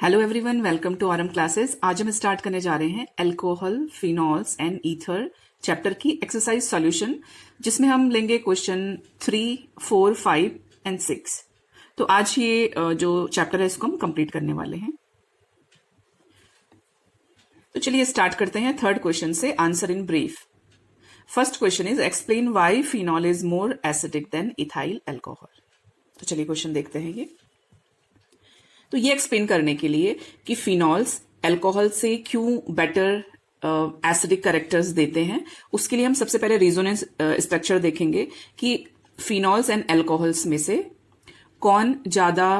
Hello everyone, welcome to RM classes. आज हम start करने जा रहे हैं alcohol, phenols and ether chapter की एक्सरसाइज सॉल्यूशन, जिसमें हम लेंगे क्वेश्चन 3, 4, 5 एंड 6। तो आज ये जो चैप्टर है इसको हम कंप्लीट करने वाले हैं। तो चलिए स्टार्ट करते हैं थर्ड क्वेश्चन से। Answer in brief. First question is explain why phenol is more acidic then ethyl alcohol. तो चलिए क्वेश्चन देखते हैं ये। तो ये एक्सप्लेन करने के लिए कि फिनॉल्स अल्कोहल से क्यों बेटर एसिडिक कैरेक्टर्स देते हैं, उसके लिए हम सबसे पहले रेजोनेंस स्ट्रक्चर देखेंगे कि फिनॉल्स एंड अल्कोहल्स में से कौन ज्यादा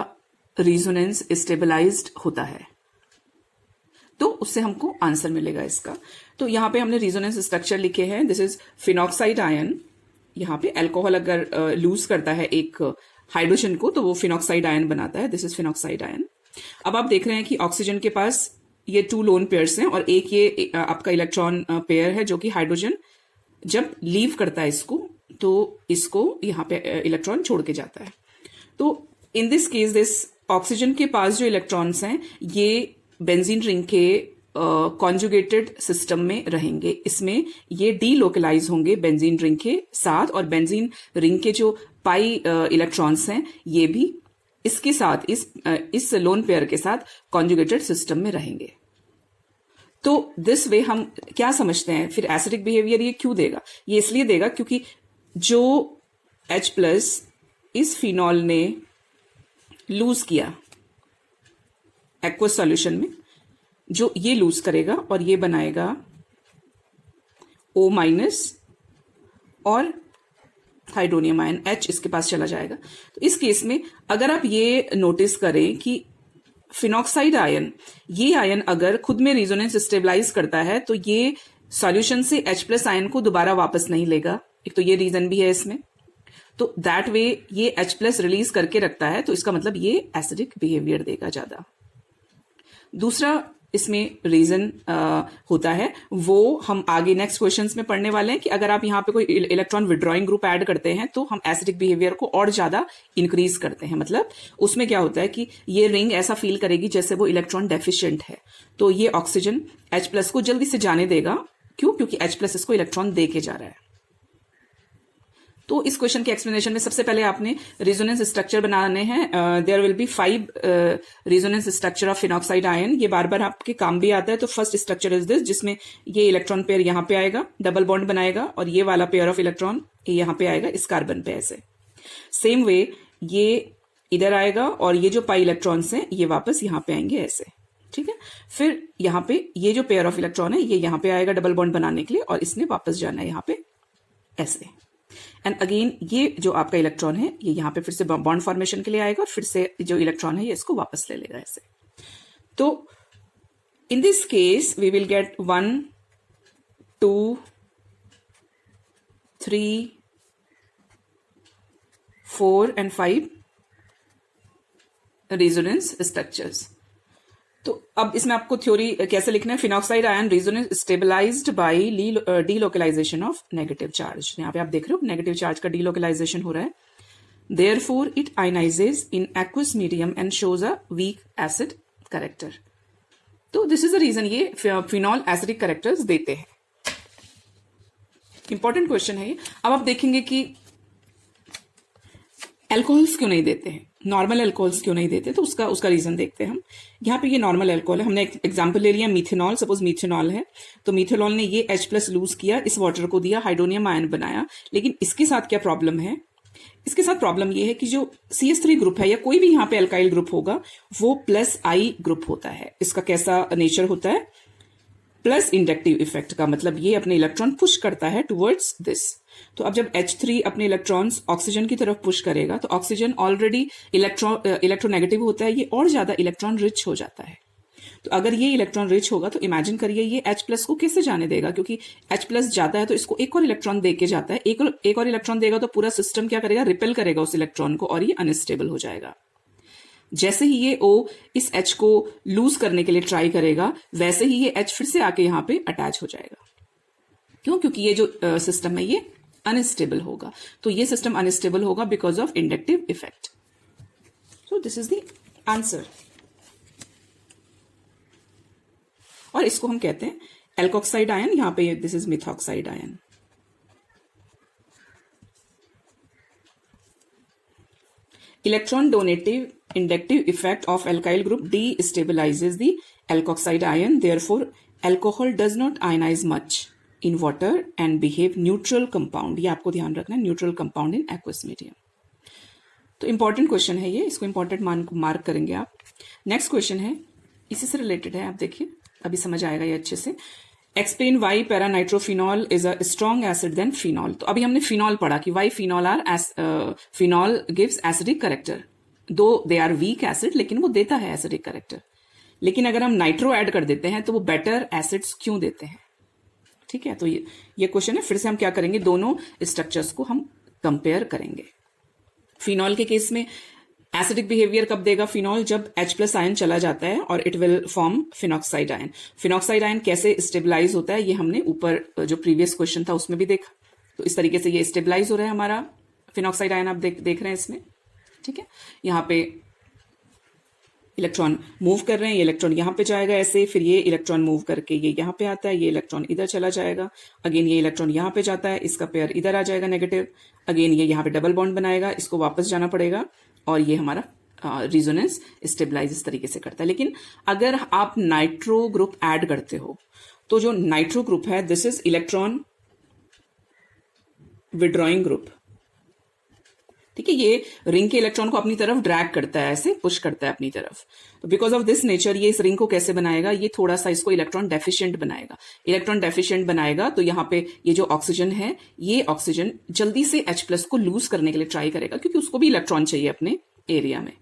रेजोनेंस स्टेबलाइज्ड होता है, तो उससे हमको आंसर मिलेगा इसका। तो यहां पे हमने रेजोनेंस स्ट्रक्चर लिखे हैं। This is phenoxide ion. यहाँ पे अल्कोहल अगर लूज करता है एक हाइड्रोजन को तो वो फिनॉक्साइड आयन बनाता है। This is phenoxide ion. अब आप देख रहे हैं कि ऑक्सीजन के पास ये 2 लोन पेयर्स हैं और एक ये आपका इलेक्ट्रॉन पेयर है, जो कि हाइड्रोजन जब लीव करता है इसको तो इसको यहाँ पे इलेक्ट्रॉन छोड़ के जाता है। तो in this case this oxygen के पास जो इलेक्ट्रॉन्स हैं ये बेंजीन रिंग के कॉन्जुगेटेड सिस्टम में रहेंगे। इसमें ये डीलोकलाइज होंगे बेंजीन रिंग के साथ, और बेंजीन रिंग के जो पाई इलेक्ट्रॉन्स हैं ये भी इसके साथ इस लोन पेयर के साथ कॉन्जुगेटेड सिस्टम में रहेंगे। तो दिस वे हम क्या समझते हैं फिर एसिडिक बिहेवियर ये क्यों देगा? ये इसलिए देगा क्योंकि जो H+ इस फिनॉल ने लूज किया एक्वस सॉल्यूशन में, जो ये लूज करेगा और ये बनाएगा O- और हाइड्रोनियम आयन H इसके पास चला जाएगा। तो इस केस में अगर आप ये नोटिस करें कि फिनॉक्साइड आयन, ये आयन अगर खुद में रेजोनेंस स्टेबलाइज करता है तो ये सॉल्यूशन से H+ आयन को दोबारा वापस नहीं लेगा। एक तो ये रीजन भी है इसमें। तो दैट वे ये H+ रिलीज करके रखता है, तो इसका मतलब ये एसिडिक बिहेवियर देगा ज्यादा। दूसरा इसमें रीजन होता है, वो हम आगे नेक्स्ट क्वेश्चंस में पढ़ने वाले हैं कि अगर आप यहाँ पे कोई इलेक्ट्रॉन विड्रॉइंग ग्रुप ऐड करते हैं तो हम एसिडिक बिहेवियर को और ज्यादा इंक्रीज करते हैं। मतलब उसमें क्या होता है कि ये रिंग ऐसा फील करेगी जैसे वो इलेक्ट्रॉन डेफिशिएंट है, तो ये ऑक्सीजन H+ को जल्दी से जाने देगा। क्यों? क्योंकि H+ इसको इलेक्ट्रॉन दे के जा रहा है। तो इस क्वेश्चन के एक्सप्लेनेशन में सबसे पहले आपने रेजोनेंस स्ट्रक्चर बनाने हैं। There will be 5 resonance structure of phenoxide ion. ये बार बार आपके काम भी आता है। तो फर्स्ट स्ट्रक्चर इज दिस, जिसमें ये इलेक्ट्रॉन पेयर यहाँ पे आएगा, डबल बॉन्ड बनाएगा, और ये वाला पेयर ऑफ इलेक्ट्रॉन यहाँ पे आएगा इस कार्बन पे ऐसे। सेम वे ये इधर आएगा और ये जो पाई इलेक्ट्रॉन्स हैं ये वापस यहाँ पे आएंगे ऐसे। ठीक है। फिर यहाँ पे ये जो पेयर ऑफ इलेक्ट्रॉन है ये यहाँ पे आएगा डबल बॉन्ड बनाने के लिए, और इसने वापस जाना है यहाँ पे ऐसे। एंड अगेन ये जो आपका इलेक्ट्रॉन है ये यहाँ पे फिर से बॉन्ड फॉर्मेशन के लिए आएगा, और फिर से जो इलेक्ट्रॉन है ये इसको वापस ले लेगा ऐसे। तो in this case we will get 1, 2, 3, 4 and 5 resonance structures. तो अब इसमें आपको थ्योरी कैसे लिखना है। Phenoxide ion resonance stabilized by delocalization of negative charge. यहाँ पे आप देख रहे हो नेगेटिव चार्ज का डीलोकलाइजेशन हो रहा है। Therefore it ionizes in aqueous medium and shows a weak acid character. तो दिस इज द रीजन ये फिनॉल एसिडिक कैरेक्टर्स देते हैं। इंपॉर्टेंट क्वेश्चन है ये। अब आप देखेंगे कि अल्कोहल्स क्यों नहीं देते हैं, नॉर्मल अल्कोहल्स क्यों नहीं देते, तो उसका रीजन देखते हैं हम। यहाँ पे ये नॉर्मल अल्कोहल है। हमने एक एग्जांपल ले लिया मिथेनॉल। सपोज मिथेनॉल है, तो मिथेनॉल ने ये H+ लूज किया, इस वाटर को दिया, हाइड्रोनियम आयन बनाया। लेकिन इसके साथ क्या प्रॉब्लम है? इसके साथ प्रॉब्लम ये है कि जो CH3 ग्रुप है या कोई भी यहाँ पे अल्काइल ग्रुप होगा वो +I ग्रुप होता है। इसका कैसा नेचर होता है? प्लस इंडक्टिव इफेक्ट का मतलब ये अपने इलेक्ट्रॉन पुश करता है टुवर्ड्स दिस। तो अब जब H3 अपने इलेक्ट्रॉन्स ऑक्सीजन की तरफ पुश करेगा तो ऑक्सीजन ऑलरेडी इलेक्ट्रोनेगेटिव होता है, ये और ज्यादा इलेक्ट्रॉन रिच हो जाता है। तो अगर ये इलेक्ट्रॉन रिच होगा तो इमेजिन करिए ये H+ को कैसे जाने देगा, क्योंकि H+ जाता है तो इसको एक और इलेक्ट्रॉन दे के जाता है। एक और इलेक्ट्रॉन देगा तो पूरा सिस्टम क्या करेगा? रिपेल करेगा उस इलेक्ट्रॉन को और ये अनस्टेबल हो जाएगा। जैसे ही ये O इस H को लूज करने के लिए ट्राई करेगा, वैसे ही ये H फिर से आके यहाँ पे अटैच हो जाएगा। क्यों? क्योंकि ये जो सिस्टम है ये अनस्टेबल होगा। तो ये सिस्टम अनस्टेबल होगा because of inductive effect. So this is the answer. और इसको हम कहते हैं एल्कोक्साइड आयन, यहां पे this is methoxide ion. Electron donative inductive effect of alkyl group destabilizes the alkoxide ion. Therefore, alcohol does not ionize much in water and behave neutral compound. ये आपको ध्यान रखना है, neutral compound in aqueous medium. तो important question है ये, इसको important mark करेंगे आप। नेक्स्ट क्वेश्चन है, इसी से रिलेटेड है, आप देखिए अभी समझ आएगा ये अच्छे से। Explain why paranitrophenol is a strong acid then phenol. तो अभी हमने फिनॉल पढ़ा कि why phenol phenol gives acidic character, though they are weak acid, लेकिन वो देता है एसिडिक करेक्टर। लेकिन अगर हम नाइट्रो ऐड कर देते हैं तो वो बेटर एसिड्स क्यों देते हैं? ठीक है, तो ये क्वेश्चन है। फिर से हम क्या करेंगे, दोनों स्ट्रक्चर्स को हम कंपेयर करेंगे। फिनॉल के केस में एसिडिक बिहेवियर कब देगा फिनॉल? जब H+ आयन चला जाता है और it will form phenoxide ion. Phenoxide ion कैसे स्टेबलाइज होता है ये हमने ऊपर जो प्रीवियस क्वेश्चन था उसमें भी देखा। तो इस तरीके से ये स्टेबलाइज हो रहा है हमारा फिनॉक्साइड आयन, आप देख रहे हैं इसमें। ठीक है, यहाँ पे इलेक्ट्रॉन मूव कर रहे हैं, ये इलेक्ट्रॉन यहाँ पे जाएगा ऐसे, फिर ये इलेक्ट्रॉन मूव करके ये यहाँ पे आता है, ये इलेक्ट्रॉन इधर चला जाएगा, अगेन ये इलेक्ट्रॉन यहाँ पे जाता है, इसका पेयर इधर आ जाएगा नेगेटिव, अगेन ये यहाँ पे डबल बॉन्ड बनाएगा, इसको वापस जाना पड़ेगा, और ये हमारा रिजोनेंस स्टेबलाइज इस तरीके से करता है। लेकिन अगर आप नाइट्रो ग्रुप ऐड करते हो तो जो नाइट्रो ग्रुप है this is electron withdrawing group. ठीक है, ये रिंग के इलेक्ट्रॉन को अपनी तरफ ड्रैग करता है, ऐसे पुश करता है अपनी तरफ। तो बिकॉज ऑफ दिस नेचर ये इस रिंग को कैसे बनाएगा, ये थोड़ा सा इसको इलेक्ट्रॉन डेफिशिएंट बनाएगा। इलेक्ट्रॉन डेफिशिएंट बनाएगा तो यहाँ पे ये जो ऑक्सीजन है, ये ऑक्सीजन जल्दी से H+ को लूज करने के लिए ट्राई करेगा, क्योंकि उसको भी इलेक्ट्रॉन चाहिए अपने एरिया में।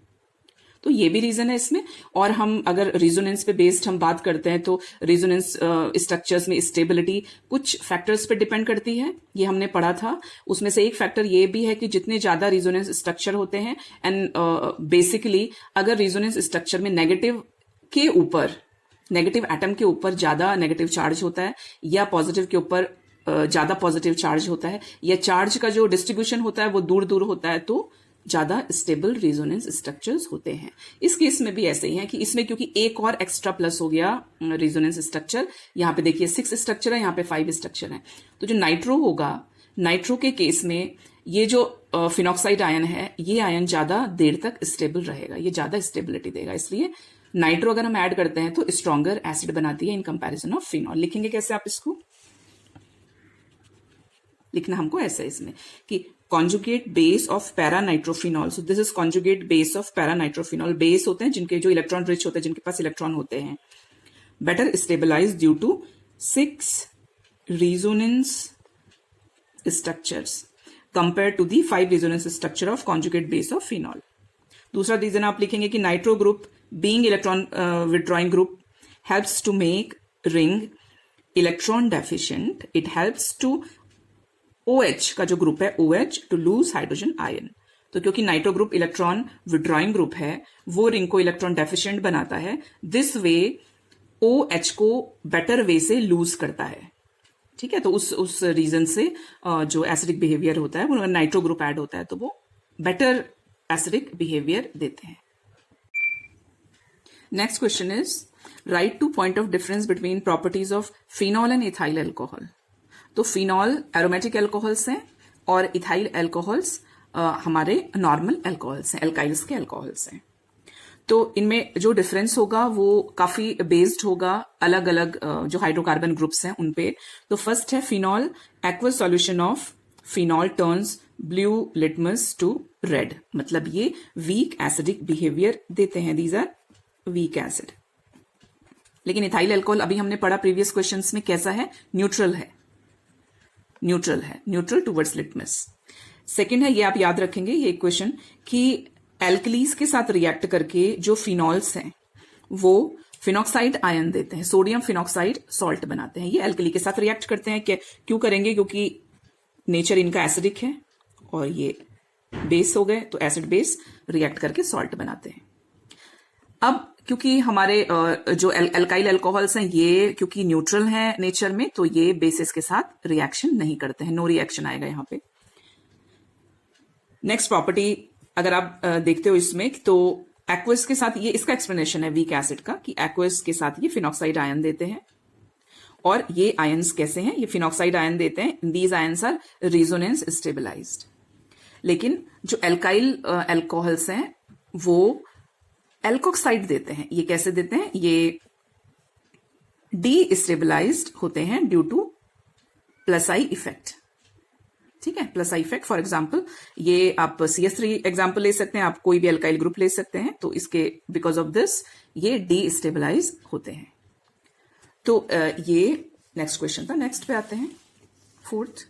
तो ये भी रीजन है इसमें। और हम अगर रिजोनेंस पे बेस्ड हम बात करते हैं तो रिजोनेंस स्ट्रक्चर्स में स्टेबिलिटी कुछ फैक्टर्स पे डिपेंड करती है, ये हमने पढ़ा था। उसमें से एक फैक्टर ये भी है कि जितने ज्यादा रिजोनेंस स्ट्रक्चर होते हैं, एंड बेसिकली अगर रिजोनेंस स्ट्रक्चर में नेगेटिव एटम के ऊपर ज्यादा नेगेटिव चार्ज होता है, या पॉजिटिव के ऊपर ज्यादा पॉजिटिव चार्ज होता है, या चार्ज का जो डिस्ट्रीब्यूशन होता है वो दूर दूर होता है, तो ज्यादा स्टेबल रेजोनेंस स्ट्रक्चर्स होते हैं। इस केस में भी ऐसे ही है कि इसमें क्योंकि एक और एक्स्ट्रा प्लस हो गया रेजोनेंस स्ट्रक्चर, यहाँ पे देखिए 6 स्ट्रक्चर है, यहाँ पे 5 स्ट्रक्चर है। तो जो नाइट्रो होगा, नाइट्रो के केस में ये जो फिनॉक्साइड आयन है, ये आयन ज्यादा देर तक स्टेबल रहेगा, ये ज्यादा स्टेबिलिटी देगा। इसलिए नाइट्रो अगर हम ऐड करते हैं तो स्ट्रॉन्गर एसिड बनाती है इन कंपैरिजन ऑफ फिनॉल। लिखेंगे कैसे आप इसको? लिखना हमको ऐसा है इसमें कि conjugate base of paranitrophenol. So this is conjugate base of paranitrophenol. Base होते हैं जिनके जो इलेक्ट्रॉन रिच होते हैं, जिनके पास इलेक्ट्रॉन होते हैं, better stabilized due to 6 resonance structures compared to the 5 resonance structure of conjugate base of phenol. दूसरा रीजन आप लिखेंगे कि nitro group being electron withdrawing group helps to make ring electron deficient. It helps to OH का जो group है OH to lose hydrogen ion. तो क्योंकि nitro group electron withdrawing group है, वो रिंग को इलेक्ट्रॉन डेफिशिएंट बनाता है, दिस वे OH को बेटर वे से लूज करता है। ठीक है, तो उस रीजन से जो एसिडिक बिहेवियर होता है, वो नाइट्रो ग्रुप ऐड होता है तो वो बेटर एसिडिक बिहेवियर देते हैं। Next question is right two point of difference between properties of phenol and ethyl alcohol. तो फिनॉल एरोमेटिक एल्कोहल्स हैं और इथाइल अल्कोहल्स हमारे नॉर्मल अल्कोहल्स हैं, एल्काइल्स के अल्कोहल्स हैं। तो इनमें जो डिफरेंस होगा वो काफी बेस्ड होगा अलग अलग जो हाइड्रोकार्बन ग्रुप्स हैं उन पे। तो फर्स्ट है phenol, aqueous solution of phenol turns blue litmus to red, मतलब ये वीक एसिडिक बिहेवियर देते हैं, दीज आर वीक एसिड। लेकिन इथाइल अल्कोहल अभी हमने पढ़ा प्रीवियस क्वेश्चंस में कैसा है, न्यूट्रल है, न्यूट्रल टुवर्ड्स लिटमस। सेकंड है, ये आप याद रखेंगे ये इक्वेशन कि एल्कलीज के साथ रिएक्ट करके जो फिनॉल्स हैं वो फिनॉक्साइड आयन देते हैं, सोडियम फिनॉक्साइड सॉल्ट बनाते हैं। ये एल्कली के साथ रिएक्ट करते हैं, क्यों करेंगे? क्योंकि नेचर इनका एसिडिक है और ये बेस हो गए, तो एसिड बेस रिएक्ट करके सॉल्ट बनाते हैं। अब क्योंकि हमारे जो एल्काइल अल्कोहल्स हैं ये क्योंकि न्यूट्रल हैं नेचर में, तो ये बेसिस के साथ रिएक्शन नहीं करते हैं, नो रिएक्शन आएगा यहाँ पे। नेक्स्ट प्रॉपर्टी अगर आप देखते हो इसमें, तो एक्वस के साथ, ये इसका एक्सप्लेनेशन है वीक एसिड का कि एक्वस के साथ ये फिनॉक्साइड आयन देते हैं। और ये आयंस कैसे हैं, ये फिनॉक्साइड आयन देते हैं, these ions are resonance stabilized. लेकिन जो एल्काइल एल्कोहल्स हैं वो एल्कोक्साइड देते हैं। ये कैसे देते हैं, ये डी स्टेबलाइज्ड होते हैं due two plus I effect. ठीक है, plus I effect. For example ये आप CS3 एग्जाम्पल ले सकते हैं, आप कोई भी एल्काइल ग्रुप ले सकते हैं, तो इसके बिकॉज ऑफ दिस ये डी स्टेबलाइज होते हैं। तो ये नेक्स्ट क्वेश्चन था। नेक्स्ट पे आते हैं, fourth.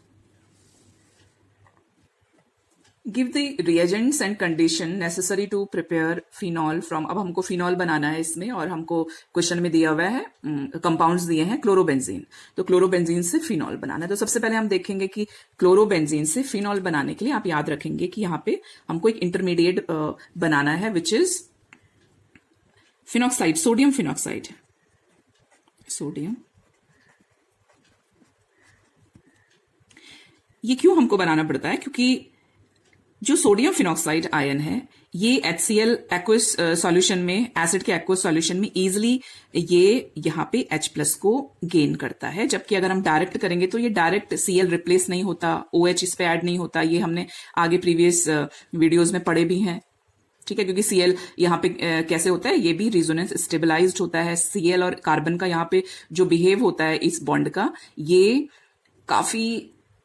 Give the reagents and condition necessary to prepare phenol from. अब हमको फिनॉल बनाना है इसमें, और हमको क्वेश्चन में दिया हुआ है कंपाउंड्स दिए हैं क्लोरोबेंजीन। तो क्लोरोबेंजीन से फिनॉल बनाना है। तो सबसे पहले हम देखेंगे कि क्लोरोबेंजीन से फिनॉल बनाने के लिए आप याद रखेंगे कि यहाँ पे हमको एक इंटरमीडिएट बनाना है which is phenoxide, sodium phenoxide. Sodium, ये क्यों हमको बनाना पड़ता है, क्योंकि जो सोडियम फिनॉक्साइड आयन है ये HCl एक्वस सॉल्यूशन में, एसिड के एक्वस सॉल्यूशन में इजिली ये यहाँ पे H+ को गेन करता है। जबकि अगर हम डायरेक्ट करेंगे तो ये डायरेक्ट Cl रिप्लेस नहीं होता, OH इस पे ऐड नहीं होता। ये हमने आगे प्रीवियस वीडियोज में पढ़े भी हैं। ठीक है, क्योंकि Cl यहाँ पे कैसे होता है, ये भी रेजोनेंस स्टेबलाइज्ड होता है। Cl और कार्बन का यहाँ पे जो बिहेव होता है इस बॉन्ड का, ये काफी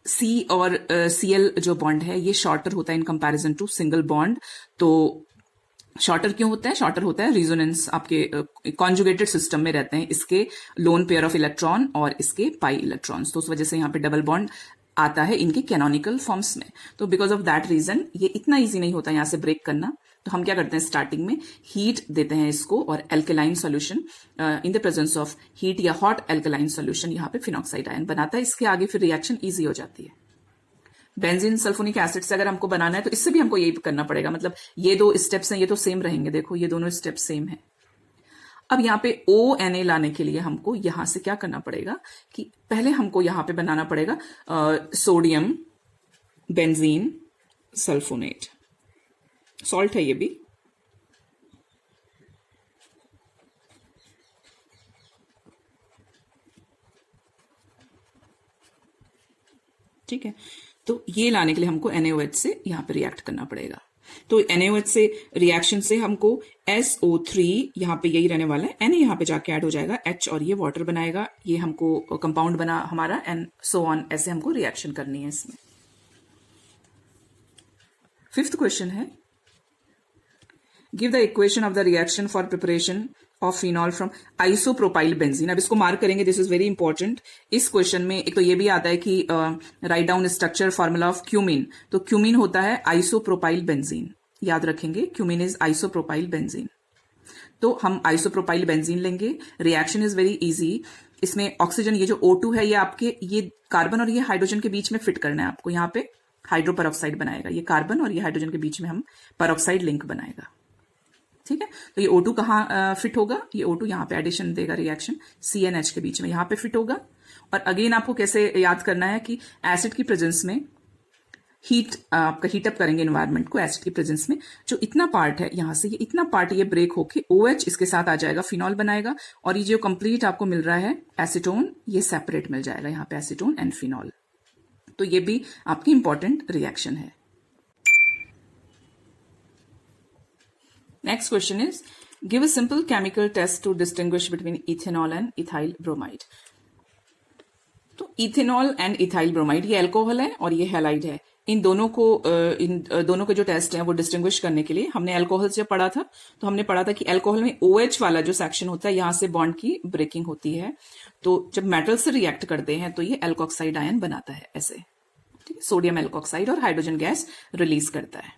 C और Cl जो बॉन्ड है ये शॉर्टर होता है in comparison to single bond. तो शॉर्टर क्यों होता है, शॉर्टर होता है रेजोनेंस आपके कॉन्जुगेटेड सिस्टम में रहते हैं इसके लोन पेयर ऑफ इलेक्ट्रॉन और इसके पाई इलेक्ट्रॉन्स। तो उस वजह से यहाँ पे डबल बॉन्ड आता है इनके कैनोनिकल फॉर्म्स में। तो बिकॉज ऑफ दैट रीजन ये इतना ईजी नहीं होता यहाँ से ब्रेक करना। तो हम क्या करते हैं, स्टार्टिंग में हीट देते हैं इसको, और alkaline solution in the presence of heat या हॉट एल्केलाइन सॉल्यूशन यहाँ पे फिनॉक्साइड आयन बनाता है। इसके आगे फिर रिएक्शन इजी हो जाती है। बेंजीन सल्फोनिक एसिड से अगर हमको बनाना है तो इससे भी हमको यही करना पड़ेगा। मतलब ये दो स्टेप्स हैं, ये तो सेम रहेंगे, देखो ये दोनों स्टेप सेम है। अब यहाँ पे ONA लाने के लिए हमको यहां से क्या करना पड़ेगा कि पहले हमको यहां पे बनाना पड़ेगा सोडियम बेंजीन सल्फोनेट। सॉल्ट है ये भी। ठीक है, तो ये लाने के लिए हमको NaOH से यहां पे रिएक्ट करना पड़ेगा। तो NaOH से रिएक्शन से हमको SO3 यहाँ पे यही रहने वाला है, Na यहाँ पे जाके ऐड हो जाएगा, H और ये वाटर बनाएगा, ये हमको कंपाउंड बना हमारा, एंड सो ऑन, ऐसे हमको रिएक्शन करनी है इसमें। फिफ्थ क्वेश्चन है, give the equation of the reaction for preparation of phenol from isopropyl benzene. अब इसको मार्क करेंगे, दिस इज वेरी इंपॉर्टेंट। इस क्वेश्चन में एक तो ये भी आता है कि write down structure formula of cumin. तो क्यूमिन होता है आइसोप्रोपाइल बेंजीन, याद रखेंगे, क्यूमिन इज आइसोप्रोपाइल बेंजीन। तो हम आइसोप्रोपाइल बेंजीन लेंगे। Reaction is very easy. इसमें ऑक्सीजन, ये जो O2 है, ये आपके ये कार्बन और ये हाइड्रोजन के बीच में फिट करना है आपको। यहाँ पे हाइड्रो पेरोक्साइड बनाएगा, ये कार्बन और ये हाइड्रोजन के बीच में हम पेरोक्साइड लिंक बनाएगा। ठीक है, तो ये O2 कहाँ फिट होगा, ये O2 यहाँ पे एडिशन देगा रिएक्शन CnH के बीच में, यहाँ पे फिट होगा। और अगेन आपको कैसे याद करना है कि एसिड की प्रेजेंस में हीट, आपका हीट अप करेंगे एनवायरनमेंट को एसिड की प्रेजेंस में। जो इतना पार्ट है यहाँ से, ये इतना पार्ट ये ब्रेक होके OH इसके साथ आ जाएगा, फिनॉल बनाएगा, और ये जो कंप्लीट आपको मिल रहा है एसीटोन, ये सेपरेट मिल जाएगा यहाँ पे, एसीटोन एंड फिनॉल। तो ये भी आपकी इंपॉर्टेंट रिएक्शन है। Next question is, give a simple chemical test to distinguish between ethanol and ethyl bromide. तो इथेनॉल एंड इथाइल ब्रोमाइड, ये अल्कोहल है और ये हैलाइड है। इन दोनों के जो टेस्ट हैं वो डिस्टिंग्विश करने के लिए हमने अल्कोहल से पढ़ा था। तो हमने पढ़ा था कि अल्कोहल में OH वाला जो सेक्शन होता है, यहां से बॉन्ड की ब्रेकिंग होती है। तो जब मेटल से रिएक्ट करते हैं तो ये एल्कोक्साइड आयन बनाता है ऐसे। ठीक है, सोडियम एल्कोक्साइड और हाइड्रोजन गैस रिलीज करता है।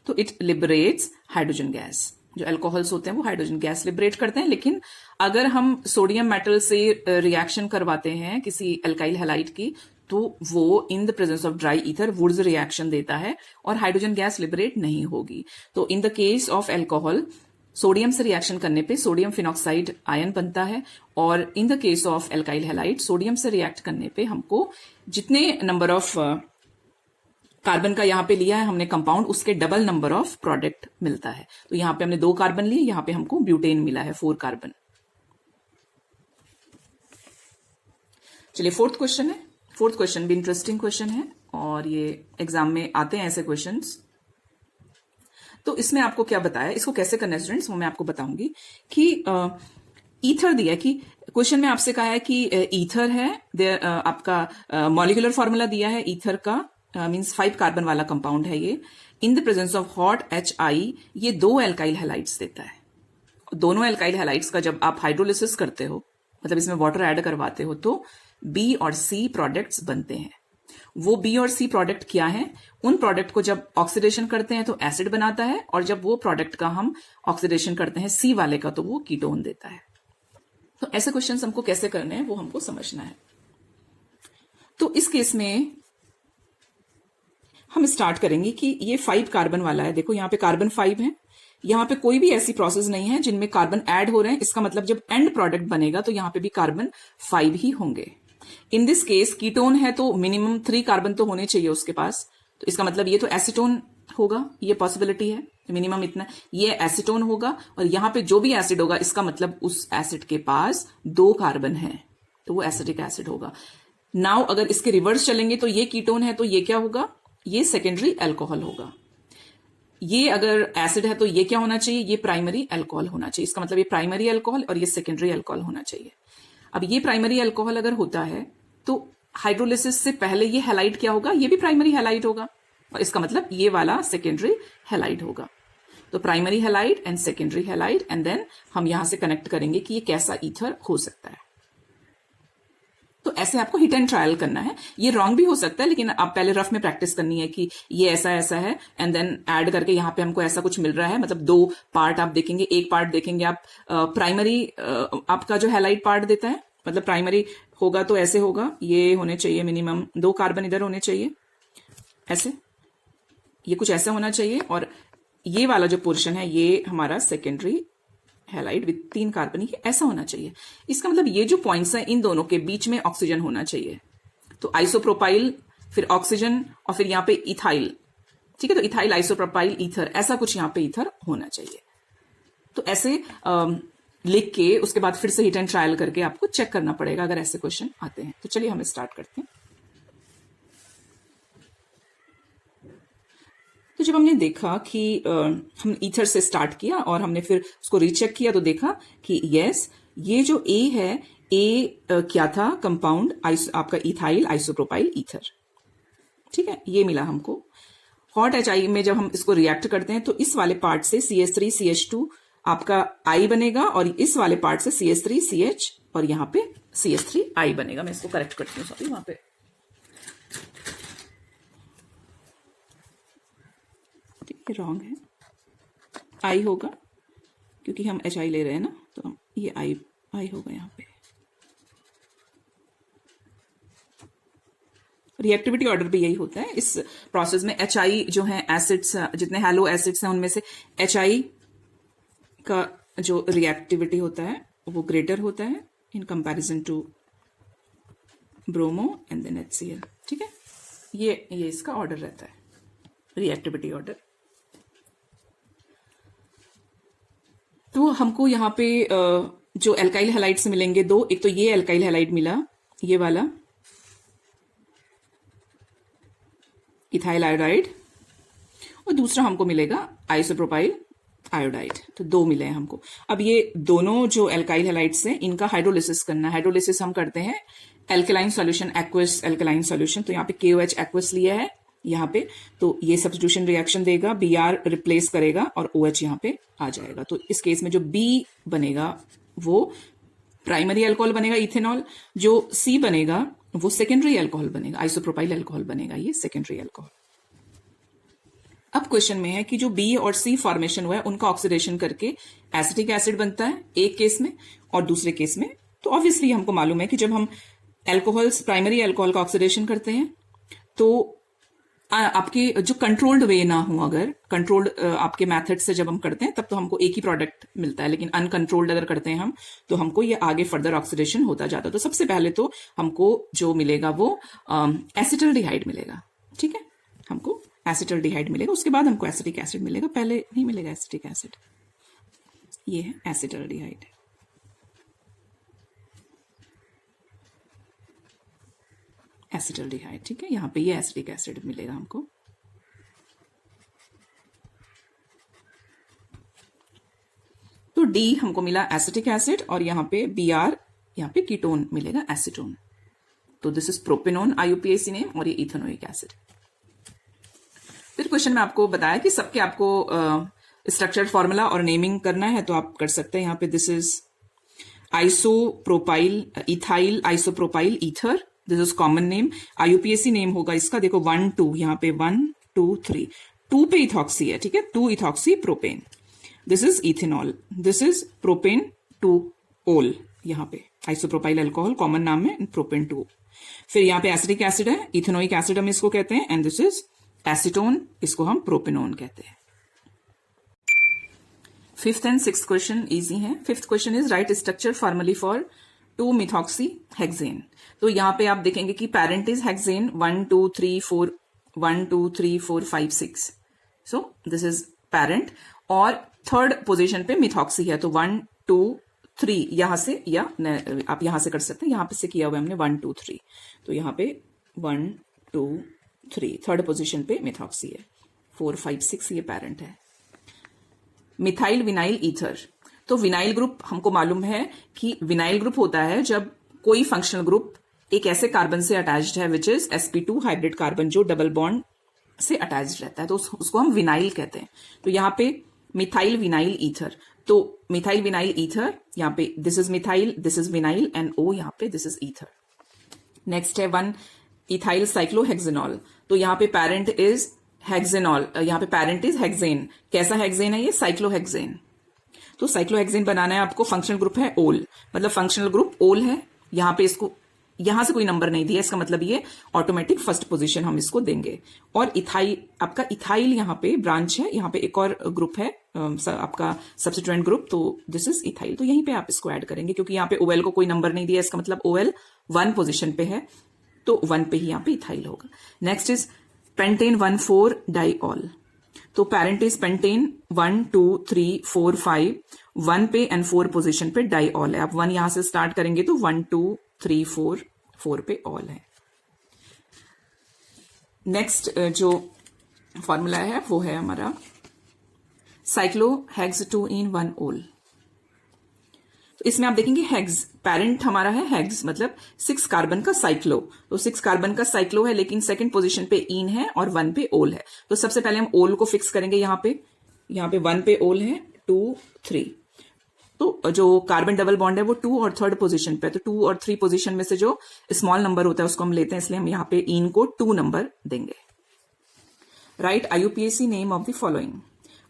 तो इट लिबरेट्स हाइड्रोजन गैस। जो अल्कोहल्स होते हैं वो हाइड्रोजन गैस लिबरेट करते हैं। लेकिन अगर हम सोडियम मेटल से रिएक्शन करवाते हैं किसी अल्काइल हैलाइड की, तो वो in the presence of dry ether Wurtz reaction देता है और हाइड्रोजन गैस लिबरेट नहीं होगी। तो in the case of alcohol, sodium से रिएक्शन करने पे सोडियम फिनॉक्साइड आयन बनता है, और in the case of alkyl halide, sodium से रिएक्ट करने पे हमको जितने नंबर ऑफ कार्बन का यहाँ पे लिया है हमने कंपाउंड, उसके डबल नंबर ऑफ प्रोडक्ट मिलता है। तो यहाँ पे हमने 2 कार्बन लिए, यहाँ पे हमको ब्यूटेन मिला है 4 कार्बन। चलिए फोर्थ क्वेश्चन है। फोर्थ क्वेश्चन भी इंटरेस्टिंग क्वेश्चन है और ये एग्जाम में आते हैं ऐसे क्वेश्चंस। तो इसमें आपको क्या बताया, इसको कैसे करना है स्टूडेंट्स, वो मैं आपको बताऊंगी कि ईथर दिया कि क्वेश्चन में आपसे कहा है कि ईथर है, आपका मॉलिक्यूलर फॉर्मूला दिया है ईथर का, मींस 5 कार्बन वाला कंपाउंड है ये। In the presence of hot HI ये 2 एल्काइल हैलाइड्स देता है। दोनों एल्काइल हैलाइड्स का जब आप हाइड्रोलिसिस करते हो, मतलब इसमें वाटर ऐड करवाते हो, तो B और C प्रोडक्ट्स बनते हैं। वो B और C प्रोडक्ट क्या है, उन प्रोडक्ट को जब ऑक्सीडेशन करते हैं तो एसिड बनाता है, और जब वो प्रोडक्ट का हम ऑक्सीडेशन करते हैं C वाले का तो वो कीटोन देता है। तो ऐसे क्वेश्चंस हमको कैसे करने हैं वो हमको समझना है। तो इस केस में हम स्टार्ट करेंगे कि ये 5 कार्बन वाला है। देखो यहाँ पे कार्बन 5 है, यहाँ पे कोई भी ऐसी प्रोसेस नहीं है जिनमें कार्बन ऐड हो रहे हैं। इसका मतलब जब एंड प्रोडक्ट बनेगा तो यहाँ पे भी कार्बन 5 ही होंगे। इन दिस केस कीटोन है तो मिनिमम 3 कार्बन तो होने चाहिए उसके पास। तो इसका मतलब ये तो एसीटोन होगा, ये पॉसिबिलिटी है, मिनिमम इतना, ये एसीटोन होगा। और यहाँ पे जो भी एसिड होगा इसका मतलब उस एसिड के पास 2 कार्बन है, तो वो एसिटिक एसिड होगा। नाउ अगर इसके रिवर्स चलेंगे तो ये कीटोन है तो ये क्या होगा, ये सेकेंडरी अल्कोहल होगा। ये अगर एसिड है तो ये क्या होना चाहिए, ये प्राइमरी अल्कोहल होना चाहिए। इसका मतलब ये प्राइमरी अल्कोहल और ये सेकेंडरी अल्कोहल होना चाहिए। अब ये प्राइमरी अल्कोहल अगर होता है तो हाइड्रोलिसिस से पहले ये हैलाइड क्या होगा, ये भी प्राइमरी हैलाइड होगा, और इसका मतलब ये वाला सेकेंडरी हैलाइड होगा। तो primary halide and secondary halide, and then हम यहां से कनेक्ट करेंगे कि ये कैसा ईथर हो सकता है। तो ऐसे आपको हिट एंड ट्रायल करना है। ये रॉन्ग भी हो सकता है, लेकिन आप पहले रफ में प्रैक्टिस करनी है कि ये ऐसा ऐसा है, एंड देन ऐड करके यहाँ पे हमको ऐसा कुछ मिल रहा है। मतलब 2 पार्ट आप देखेंगे, एक पार्ट देखेंगे आप प्राइमरी आपका जो हैलाइड पार्ट देता है, मतलब प्राइमरी होगा तो ऐसे होगा, ये होने चाहिए मिनिमम 2 कार्बन इधर होने चाहिए, ऐसे ये कुछ ऐसा होना चाहिए। और ये वाला जो पोर्शन है ये हमारा सेकेंडरी हैलाइड विथ 3 कार्बन, ये ऐसा होना चाहिए। इसका मतलब ये जो पॉइंट्स हैं इन दोनों के बीच में ऑक्सीजन होना चाहिए। तो आइसोप्रोपाइल, फिर ऑक्सीजन, और फिर यहाँ पे इथाइल, ठीक है। तो इथाइल, आइसोप्रोपाइल, ईथर, ऐसा कुछ यहाँ पे ईथर होना चाहिए। तो ऐसे लिख के उसके बाद फिर से हिट एंड ट्रायल करके आपको चेक करना पड़ेगा अगर ऐसे क्वेश्चन आते हैं। तो चलिए हम स्टार्ट करते हैं। तो जब हमने देखा कि हम ईथर से स्टार्ट किया और हमने फिर उसको रीचेक किया तो देखा कि यस, ये जो ए है, ए क्या था, कंपाउंड आपका इथाइल आइसोप्रोपाइल ईथर, ठीक है, ये मिला हमको। हॉट HI में जब हम इसको रिएक्ट करते हैं तो इस वाले पार्ट से CH3 CH2 आपका I बनेगा, और इस वाले पार्ट से CH3 CH और यहाँ पे CH3 I बनेगा। मैं इसको करेक्ट करती हूँ, सॉरी, वहां पे रॉन्ग है, I होगा क्योंकि हम HI ले रहे हैं ना, तो ये I होगा यहाँ पे। रिएक्टिविटी ऑर्डर भी यही होता है इस प्रोसेस में। HI जो है एसिड्स, जितने हैलो एसिड्स हैं उनमें से HI का जो रिएक्टिविटी होता है वो ग्रेटर होता है in comparison to bromo and then HCl, ठीक है। ये इसका ऑर्डर रहता है, रिएक्टिविटी ऑर्डर। तो हमको यहाँ पे जो एल्काइल हैलाइड से मिलेंगे 2, एक तो ये एल्काइल हैलाइड मिला, ये वाला इथाइल आयोडाइड, और दूसरा हमको मिलेगा आइसोप्रोपाइल आयोडाइड। तो 2 मिले हैं हमको। अब ये दोनों जो एल्काइल हैलाइड्स हैं इनका हाइड्रोलिसिस करना है। हाइड्रोलिसिस हम करते हैं alkaline solution, aqueous alkaline solution. तो यहाँ पे KOH एक्वस लिया है यहाँ पे, तो ये सब्स्टिट्यूशन रिएक्शन देगा, Br रिप्लेस करेगा और OH यहाँ पे आ जाएगा। तो इस केस में जो B बनेगा वो प्राइमरी अल्कोहल बनेगा इथेनॉल, जो C बनेगा वो सेकेंडरी अल्कोहल बनेगा, आइसोप्रोपाइल अल्कोहल बनेगा, ये सेकेंडरी अल्कोहल। अब क्वेश्चन में है कि जो B और C फॉर्मेशन हुआ है उनका ऑक्सीडेशन करके एसिटिक एसिड बनता है एक केस में, और दूसरे केस में तो ऑब्वियसली हमको मालूम है कि जब हम एल्कोहल्स, प्राइमरी अल्कोहल का ऑक्सीडेशन करते हैं तो आपके जो कंट्रोल्ड वे ना हो, अगर कंट्रोल्ड आपके मेथड से जब हम करते हैं तब तो हमको एक ही प्रोडक्ट मिलता है, लेकिन अनकंट्रोल्ड अगर करते हैं हम तो हमको ये आगे फर्दर ऑक्सीडेशन होता जाता है। तो सबसे पहले तो हमको जो मिलेगा वो एसिटल्डिहाइड मिलेगा, ठीक है। हमको एसिटल्डिहाइड मिलेगा, उसके बाद हमको एसिटिक एसिड मिलेगा, पहले नहीं मिलेगा एसिटिक एसिड। ये है एसिटल्डिहाइड। एसिटल्डिहाइड, ठीक है, यहां पे ये एसिटिक एसिड मिलेगा हमको। तो डी हमको मिला एसिटिक एसिड और यहां पे Br, यहां पे कीटोन मिलेगा एसीटोन। तो this is propanone IUPAC name और ये इथेनोइक एसिड। फिर क्वेश्चन में आपको बताया कि सबके आपको स्ट्रक्चर्ड फॉर्मूला और नेमिंग करना है, तो आप कर सकते हैं। यहाँ पे this is isopropyl ethyl isopropyl ether, this is common name. IUPAC name होगा इसका, देखो 1 2, यहाँ पे 1 2 3, 2 पे इथॉक्सी है, ठीक है, 2 ethoxy propane. This is ethanol, this is propane 2 ओल, यहाँ पे आइसोप्रोपाइल अल्कोहल कॉमन नाम है, प्रोपेन 2। फिर यहाँ पे एसिटिक एसिड है, इथेनोइक एसिड हम इसको कहते हैं, एंड दिस इज एसीटोन, इसको हम प्रोपेनोन कहते हैं। Fifth and sixth question easy है। Fifth question is write structure formally for 2 methoxy hexane. तो यहाँ पे आप देखेंगे कि parent is hexane 1 2 3 4 1 2 3 4 5 6, so this is parent. और थर्ड पोजीशन पे मिथॉक्सी है, तो 1 2 3 यहां से, या आप यहां से कर सकते हैं, यहां पे से किया हुआ है हमने 1 2 3, तो यहां पे 1 2 3 थर्ड पोजीशन पे मिथॉक्सी है, 4 5 6 ये पेरेंट है। मिथाइल विनाइल ईथर, तो विनाइल ग्रुप हमको मालूम है कि विनाइल ग्रुप होता है जब कोई फंक्शनल ग्रुप एक ऐसे कार्बन से अटैच्ड है which is sp2 hybrid carbon, जो डबल बॉन्ड से अटैच्ड रहता है, तो उसको हम विनाइल कहते हैं। तो यहाँ पे मिथाइल विनाइल ईथर, तो मिथाइल विनाइल ईथर, यहाँ पे this is methyl, this is vinyl, and O यहाँ पे दिस इज ईथर। नेक्स्ट है 1 इथाइल साइक्लोहेक्सेनॉल, तो यहाँ पे पेरेंट इज हेक्सेनॉल, यहाँ पे पेरेंट इज हेक्सेन। कैसा हेक्सेन है ये? साइक्लोहेक्सेन। तो साइक्लोहेक्सेन बनाना है आपको, फंक्शनल ग्रुप है ओल, मतलब फंक्शनल ग्रुप ओल है। यहाँ पे इसको, यहां से कोई नंबर नहीं दिया, इसका मतलब ये ऑटोमेटिक फर्स्ट पोजीशन हम इसको देंगे। और इथाइल, आपका इथाइल यहाँ पे ब्रांच है, यहाँ पे एक और ग्रुप है आपका सब्स्टिट्यूएंट ग्रुप, तो दिस इज इथाइल, तो यहीं पे आप इसको ऐड करेंगे, क्योंकि यहाँ पे OL को कोई नंबर नहीं दिया, इसका मतलब OL 1 पोजीशन पे है, तो 1 पे ही यहाँ पे इथाइल होगा। नेक्स्ट इज पेंटेन 1,4 डाइऑल, तो पेरेंट इज पेंटेन 1 2 3 4 5, 1 पे एंड 4 पोजीशन पे डाइऑल है। आप 1 यहां से स्टार्ट करेंगे तो 1 2 3 4 पे ऑल है। नेक्स्ट जो फॉर्मूला है वो है हमारा साइक्लोहेक्स 2 in 1 ओल। तो इसमें आप देखेंगे हेक्स, पेरेंट हमारा है हेक्स, मतलब 6 कार्बन का साइक्लो, तो 6 कार्बन का साइक्लो है, लेकिन सेकंड पोजीशन पे इन है और 1 पे ओल है। तो सबसे पहले हम ओल को फिक्स करेंगे, यहाँ पे 1 पे ओल है, 2 3, तो जो कार्बन डबल बॉन्ड है वो 2 और थर्ड पोजीशन पे, तो 2 और 3 पोजीशन में से जो स्मॉल नंबर होता है उसको हम लेते हैं, इसलिए हम यहाँ पे इन को 2 नंबर देंगे। Right IUPAC name of the following.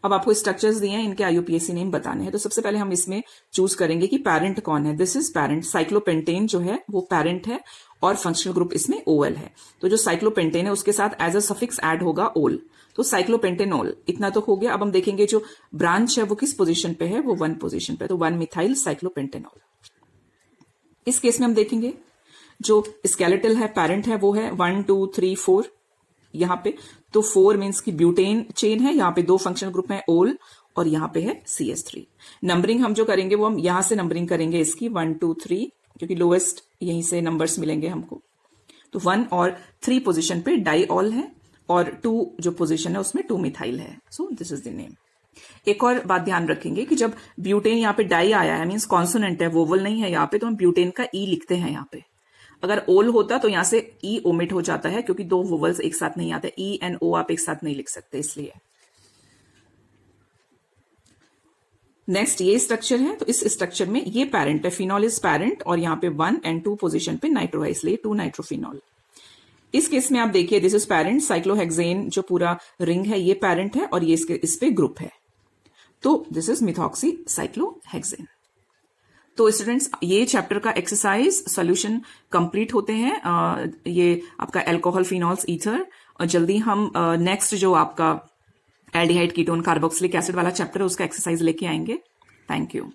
अब आपको स्ट्रक्चर्स दिए हैं, इनके IUPAC नेम बताने हैं। तो सबसे पहले हम इसमें चूज करेंगे कि पेरेंट कौन है। दिस इज पेरेंट, साइक्लोपेंटेन जो है वो पेरेंट है और फंक्शनल ग्रुप इसमें OL है। तो जो साइक्लोपेंटेन है उसके साथ एज अ सफिक्स ऐड होगा ओल, तो साइक्लोपेंटेनॉल, इतना तो हो गया। अब हम देखेंगे जो ब्रांच है वो किस पोजीशन पे है, वो 1 पोजीशन पे, तो 1 मिथाइल साइक्लोपेंटेनॉल। इस केस में हम देखेंगे जो स्केलेटल है, पेरेंट है, वो है 1 2 3 4 यहाँ पे, तो 4 मीन्स की ब्यूटेन चेन है, यहाँ पे 2 फंक्शनल ग्रुप है ओल, और यहाँ पे है CH3। नंबरिंग हम जो करेंगे वो हम यहां से नंबरिंग करेंगे इसकी 1 2 3, क्योंकि लोएस्ट यहीं से नंबर्स मिलेंगे हमको। तो 1 और 3 पोजीशन पे डाइऑल है, और 2 जो पोजीशन है उसमें 2 मिथाइल है, so this is the name. एक और बात ध्यान रखेंगे कि जब ब्यूटेन यहाँ पे डाई आया है, मीन्स कॉन्सोनेंट है, वोवल नहीं है यहाँ पे, तो हम ब्यूटेन का ई लिखते हैं यहाँ पे। अगर ओल होता तो यहां से ई ओमिट हो जाता है, क्योंकि 2 वोवल्स एक साथ नहीं आते, ई एंड ओ आप एक साथ नहीं लिख सकते, इसलिए। नेक्स्ट ये स्ट्रक्चर है, तो इस स्ट्रक्चर में ये पेरेंट है, फिनॉल इज पेरेंट, और यहाँ पे 1 and 2 पोजीशन पे नाइट्रो है, इसलिए 2 नाइट्रोफिनॉल। इस केस में आप देखिए दिस इज पेरेंट, साइक्लोहेक्सेन जो पूरा रिंग है ये पेरेंट है, और ये इस पे ग्रुप है, तो दिस इज मिथॉक्सी साइक्लोहेक्सेन। तो स्टूडेंट्स ये चैप्टर का एक्सरसाइज सॉल्यूशन कंप्लीट होते हैं, ये आपका अल्कोहल फिनॉल्स ईथर, और जल्दी हम नेक्स्ट जो आपका एल्डिहाइड कीटोन कार्बोक्सिलिक एसिड वाला चैप्टर है उसका एक्सरसाइज लेके आएंगे। Thank you.